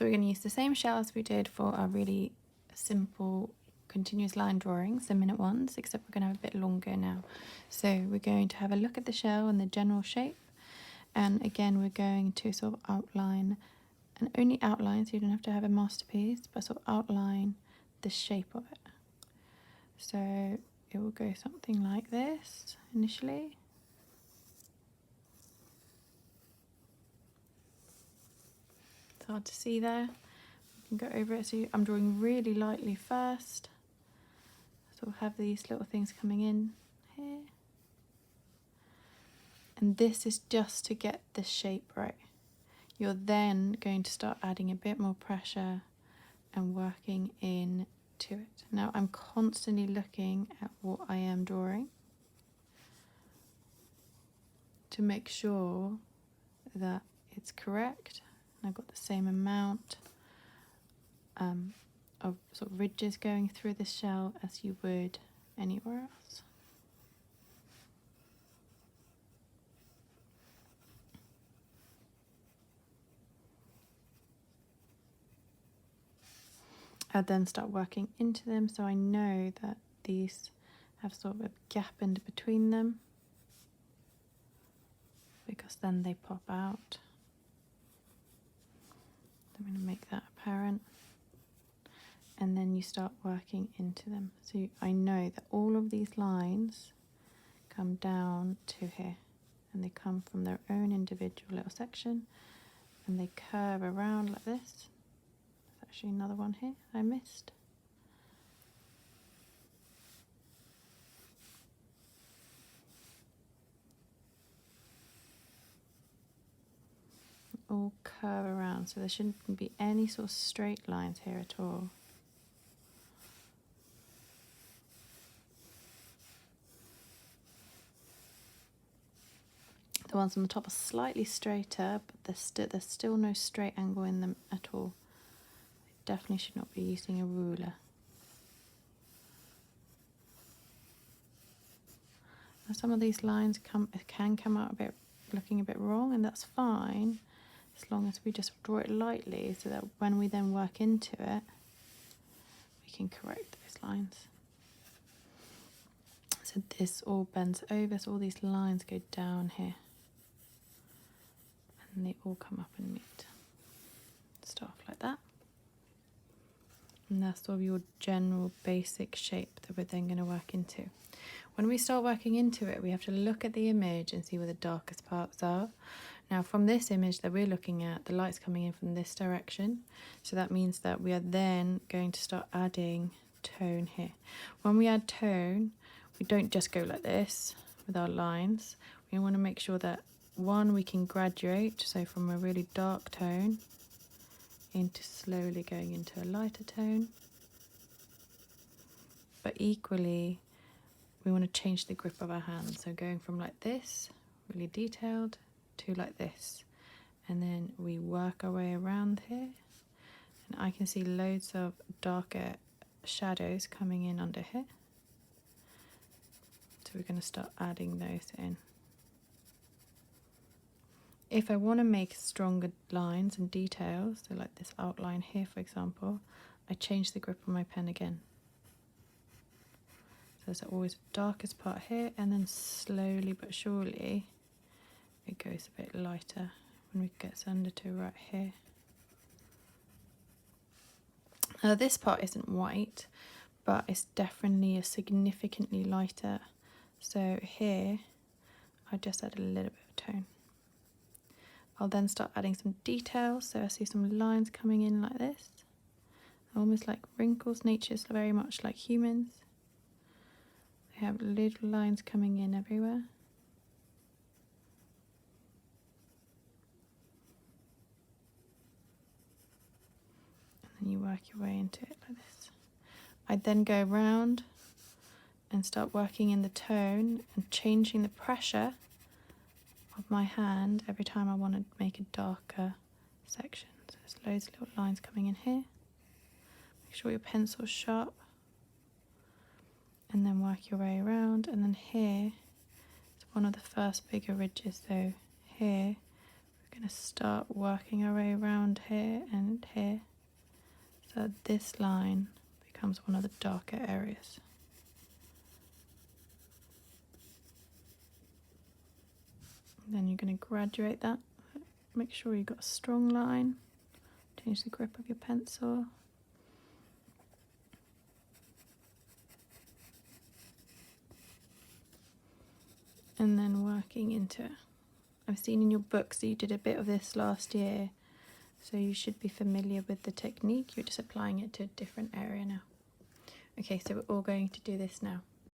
So we're going to use the same shell as we did for our really simple continuous line drawings, the minute ones, except we're going to have a bit longer now. So we're going to have a look at the shell and the general shape. And again, we're going to sort of outline, and only outline, so you don't have to have a masterpiece, but sort of outline the shape of it. So it will go something like this initially. It's hard to see there. You can go over it. So I'm drawing really lightly first. So we'll have these little things coming in here. And this is just to get the shape right. You're then going to start adding a bit more pressure and working into it. Now I'm constantly looking at what I am drawing to make sure that it's correct. And I've got the same amount of sort of ridges going through the shell as you would anywhere else. I then start working into them, so I know that these have sort of a gap in between them, because then they pop out. I'm going to make that apparent. And then you start working into them. So I know that all of these lines come down to here, and they come from their own individual little section, and they curve around like this. There's actually another one here I missed. All curve around, so there shouldn't be any sort of straight lines here at all. The ones on the top are slightly straighter, but there's still no straight angle in them at all. I definitely should not be using a ruler. Now some of these lines can come out a bit looking a bit wrong, and that's fine as long as we just draw it lightly, so that when we then work into it, we can correct those lines. So this all bends over, so all these lines go down here. And they all come up and meet. Start off like that. And that's sort of your general basic shape that we're then going to work into. When we start working into it, we have to look at the image and see where the darkest parts are. Now from this image that we're looking at, the light's coming in from this direction. So that means that we are then going to start adding tone here. When we add tone, we don't just go like this with our lines. We want to make sure that one, we can graduate, so from a really dark tone into slowly going into a lighter tone. But equally, we want to change the grip of our hands. So going from like this, really detailed, to like this. And then we work our way around here. And I can see loads of darker shadows coming in under here. So we're going to start adding those in. If I want to make stronger lines and details, so like this outline here, for example, I change the grip on my pen again. So there's always the darkest part here, and then slowly but surely it goes a bit lighter when it gets under to right here. Now this part isn't white, but it's definitely a significantly lighter. So here, I just add a little bit of tone. I'll then start adding some details, so I see some lines coming in like this, almost like wrinkles. Nature's very much like humans. They have little lines coming in everywhere. And then you work your way into it like this. I then go around and start working in the tone and changing the pressure of my hand every time I want to make a darker section. So there's loads of little lines coming in here. Make sure your pencil's sharp. And then work your way around. And then here is one of the first bigger ridges. So here, we're going to start working our way around here and here. that this line becomes one of the darker areas. And then you're going to graduate that. Make sure you've got a strong line. Change the grip of your pencil. And then working into it. I've seen in your books that you did a bit of this last year, so you should be familiar with the technique. You're just applying it to a different area now. Okay, so we're all going to do this now.